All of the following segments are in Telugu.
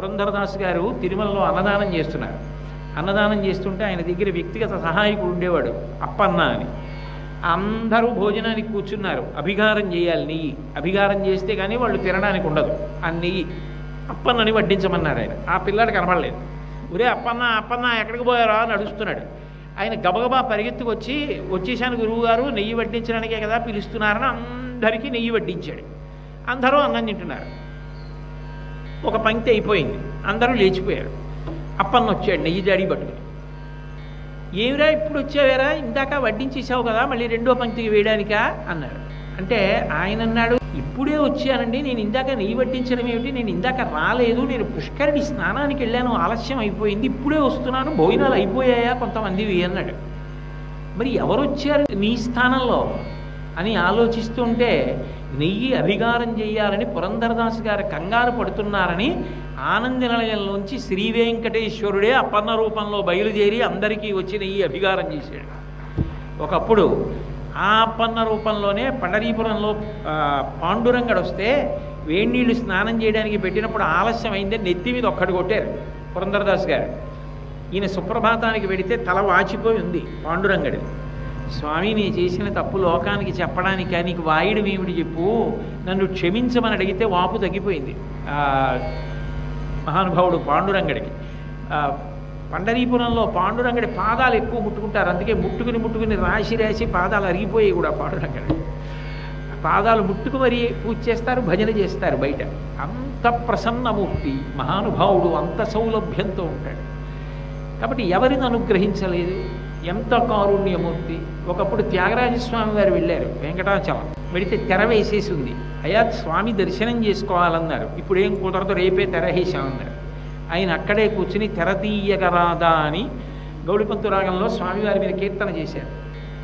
పురంధరదాసు గారు తిరుమలలో అన్నదానం చేస్తున్నారు. అన్నదానం చేస్తుంటే ఆయన దగ్గర వ్యక్తిగత సహాయకుడు ఉండేవాడు, అప్పన్న అని. అందరూ భోజనానికి కూర్చున్నారు. అభిగారం చేయాలి, నెయ్యి అభిగారం చేస్తే కానీ వాళ్ళు తినడానికి ఉండదు. ఆ నెయ్యి అప్పన్నని వడ్డించమన్నారు ఆయన. ఆ పిల్లాడు కనబడలేదు. ఒరే అప్పన్న అప్పన్న ఎక్కడికి పోయారా అని అడుగుతున్నాడు. ఆయన గబగబా పరిగెత్తుకొచ్చి, వచ్చేసాను గురువుగారు, నెయ్యి వడ్డించడానికే కదా పిలుస్తున్నారని అందరికీ నెయ్యి వడ్డించాడు. అందరూ అన్నం తింటున్నారు. ఒక పంక్తి అయిపోయింది, అందరూ లేచిపోయారు. అప్పన్న వచ్చాడు నెయ్యి జాడి పట్టుకుని. ఏమిరా ఇప్పుడు వచ్చావేరా, ఇందాక వడ్డించేసావు కదా, మళ్ళీ రెండో పంక్తికి వేయడానికా అన్నారు. అంటే ఆయన అన్నాడు, ఇప్పుడే వచ్చానండి, నేను ఇందాక నెయ్యి వడ్డించడం ఏమిటి, నేను ఇందాక రాలేదు, నేను పుష్కరిణి స్నానానికి వెళ్ళాను, ఆలస్యం అయిపోయింది, ఇప్పుడే వస్తున్నాను, భోజనాలు అయిపోయాయా కొంతమందివి అన్నాడు. మరి ఎవరు వచ్చారు నీ స్థానంలో అని ఆలోచిస్తుంటే, నెయ్యి అభిగారం చేయాలని పురంధరదాసు గారు కంగారు పడుతున్నారని ఆనంద నిలయంలోంచి శ్రీ వెంకటేశ్వరుడే అప్పన్న రూపంలో బయలుదేరి అందరికీ వచ్చి నెయ్యి అభిగారం చేశాడు. ఒకప్పుడు ఆ అప్పన్న రూపంలోనే పండరీపురంలో పాండురంగడు వస్తే వేణీళ్ళు స్నానం చేయడానికి పెట్టినప్పుడు ఆలస్యం అయిందని నెత్తి మీద ఒక్కడు కొట్టారు పురంధరదాసు గారు. ఈయన సుప్రభాతానికి వెడితే తల వాచిపోయి ఉంది పాండురంగడి. స్వామి, నీ చేసిన తప్పు లోకానికి చెప్పడానిక, నీకు వాయుడు ఏమిటి చెప్పు, నన్ను క్షమించమని అడిగితే వాపు తగ్గిపోయింది మహానుభావుడు పాండురంగడికి. పండరీపురంలో పాండురంగడి పాదాలు ఎక్కువ ముట్టుకుంటారు, అందుకే ముట్టుకుని రాసి రాసి పాదాలు అరిగిపోయాయి కూడా పాండురంగడి. పాదాలు ముట్టుకు మరీ పూజ చేస్తారు, భజన చేస్తారు బయట. అంత ప్రసన్నమూర్తి మహానుభావుడు, అంత సౌలభ్యంతో ఉంటాడు. కాబట్టి ఎవరిని అనుగ్రహించలేదు, ఎంత కారుణ్యమూర్తి. ఒకప్పుడు త్యాగరాజస్వామి వారు వెళ్ళారు వెంకటాచలం, వెళితే తెర వేసేసి ఉంది. అయ్యా స్వామి దర్శనం చేసుకోవాలన్నారు. ఇప్పుడు ఏం కుదరదు, రేపే తెర వేసామన్నారు. ఆయన అక్కడే కూర్చుని తెర తీయగరాదా అని గౌడిపంతు రాగంలో స్వామివారి మీద కీర్తన చేశారు.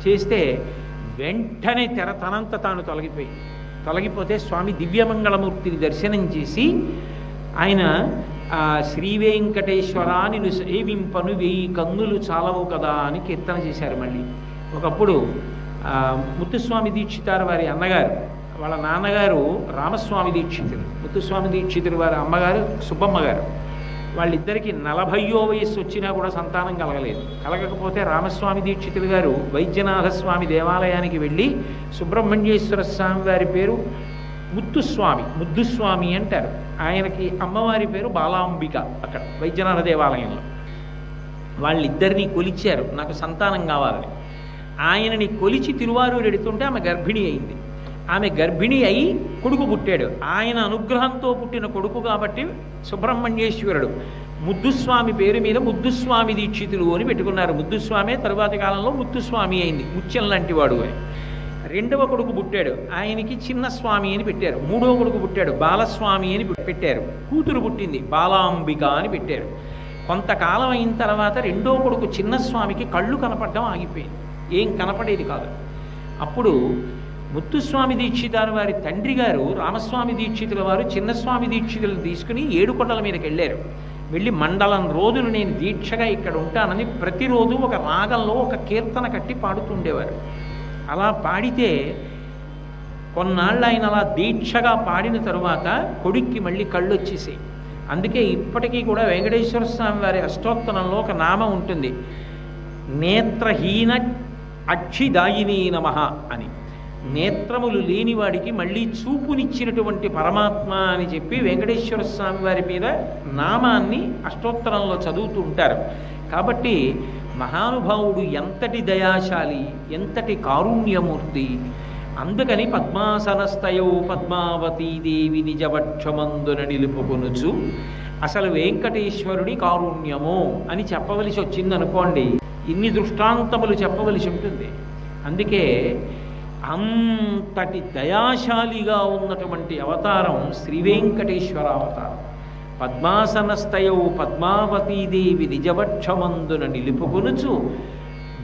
చేస్తే వెంటనే తెర తనంత తాను తొలగిపోతే స్వామి దివ్యమంగళమూర్తిని దర్శనం చేసి ఆయన శ్రీ వెంకటేశ్వరా నిన్ను సేవింపను 1000 కన్నులు చాలవు కదా అని కీర్తన చేశారు. మళ్ళీ ఒకప్పుడు ముత్తుస్వామి దీక్షితారు వారి అన్నగారు, వాళ్ళ నాన్నగారు రామస్వామి దీక్షితులు, ముత్తుస్వామి దీక్షితులు వారి అమ్మగారు సుబ్బమ్మ గారు. వాళ్ళిద్దరికీ 40వ వయస్సు వచ్చినా కూడా సంతానం కలగకపోతే రామస్వామి దీక్షితులు గారు వైద్యనాథస్వామి దేవాలయానికి వెళ్ళి సుబ్రహ్మణ్యేశ్వర స్వామి వారి పేరు ముద్దుస్వామి అంటారు. ఆయనకి అమ్మవారి పేరు బాలాంబిక. అక్కడ వైద్యనాథ దేవాలయంలో వాళ్ళిద్దరినీ కొలిచారు, నాకు సంతానం కావాలని. ఆయనని కొలిచి తిరువారూరు ఎడుతుంటే ఆమె గర్భిణి అయింది. ఆమె గర్భిణి అయి కొడుకు పుట్టాడు. ఆయన అనుగ్రహంతో పుట్టిన కొడుకు కాబట్టి సుబ్రహ్మణ్యేశ్వరుడు ముద్దుస్వామి పేరు మీద ముద్దుస్వామి దీక్షితులు అని పెట్టుకున్నారు. ముద్దుస్వామి తరువాతి కాలంలో ముత్తుస్వామి అయింది, ముత్యం లాంటి వాడు అని. రెండవ కొడుకు పుట్టాడు, ఆయనకి చిన్న స్వామి అని పెట్టారు. మూడవ కొడుకు పుట్టాడు, బాలస్వామి అని పెట్టారు. కూతురు పుట్టింది, బాలాంబిక అని పెట్టారు. కొంతకాలం అయిన తర్వాత రెండో కొడుకు చిన్నస్వామికి కళ్ళు కనపడడం ఆగిపోయింది, ఏం కనపడేది కాదు. అప్పుడు ముత్తుస్వామి దీక్షితారు వారి తండ్రి గారు రామస్వామి దీక్షితుల వారు చిన్నస్వామి దీక్షితులను తీసుకుని 7 కొండల మీదకి వెళ్ళారు. వెళ్ళి మండలం రోజులు నేను దీక్షగా ఇక్కడ ఉంటానని ప్రతిరోజు ఒక రాగంలో ఒక కీర్తన కట్టి పాడుతుండేవారు. అలా పాడితే కొన్నాళ్ళు ఆయన అలా దీక్షగా పాడిన తరువాత కొడుక్కి మళ్ళీ కళ్ళు వచ్చేసాయి. అందుకే ఇప్పటికీ కూడా వెంకటేశ్వర స్వామి వారి అష్టోత్తరంలో ఒక నామం ఉంటుంది, నేత్రహీన అక్షిదాయిని నమః అని. నేత్రములు లేనివాడికి మళ్ళీ చూపునిచ్చినటువంటి పరమాత్మ అని చెప్పి వెంకటేశ్వర స్వామి వారి మీద నామాన్ని అష్టోత్తరంలో చదువుతూ ఉంటారు. కాబట్టి మహానుభావుడు ఎంతటి దయాశాలి, ఎంతటి కారుణ్యమూర్తి. అందుకని పద్మాసనస్థయో పద్మావతీదేవి నిజవక్షమందున నిలుపుకొనుచు అసలు వెంకటేశ్వరుడి కారుణ్యము అని చెప్పవలసి వచ్చిందనుకోండి, ఇన్ని దృష్టాంతములు చెప్పవలసి ఉంటుంది. అందుకే అంతటి దయాశాలిగా ఉన్నటువంటి అవతారం శ్రీ వెంకటేశ్వర అవతారం. పద్మాసనస్థయౌ పద్మావతీదేవి నిజవక్షమందున నిలుపుకొనుచు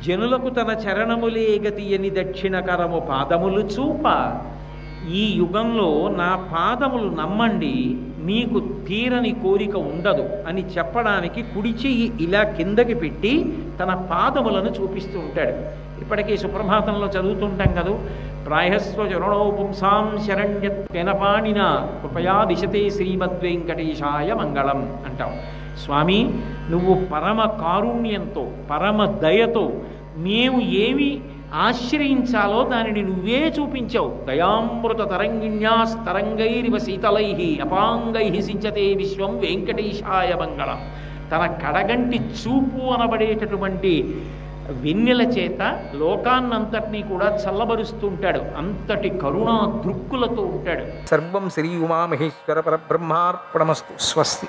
జనులకు తన చరణములే గతియని దక్షిణకరము పాదములు చూప, ఈ యుగంలో నా పాదములు నమ్మండి, మీకు తీరని కోరిక ఉండదు అని చెప్పడానికి కుడి చెయ్యి ఇలా కిందకి పెట్టి తన పాదములను చూపిస్తూ ఉంటాడు. ఇప్పటికీ సుప్రభాతంలో చదువుతుంటాం కదా, రాయస్వ చరణో పుంసాం శరణ్యత్వేన పాణిన కృపయా దిశతే శ్రీమద్వేంకటేశాయ మంగళం అంటాం. స్వామి, నువ్వు పరమ కారుణ్యంతో పరమ దయతో మేము ఏమి ఆశ్రయించాలో దానిని నువ్వే చూపించావు. దయామృత తరంగిణ్యాస్తరంగైరివ శీతలై అపాంగై సించతే విశ్వం వెంకటేశాయ మంగళం. తన కడగంటి చూపు అనబడేటటువంటి వెన్నెల చేత లోకాన్నంతటినీ కూడా చల్లబరుస్తుంటాడు. అంతటి కరుణా దృక్కులతో ఉంటాడు. సర్వం శ్రీ ఉమామహేశ్వర పరబ్రహ్మార్పణమస్తు. స్వస్తి.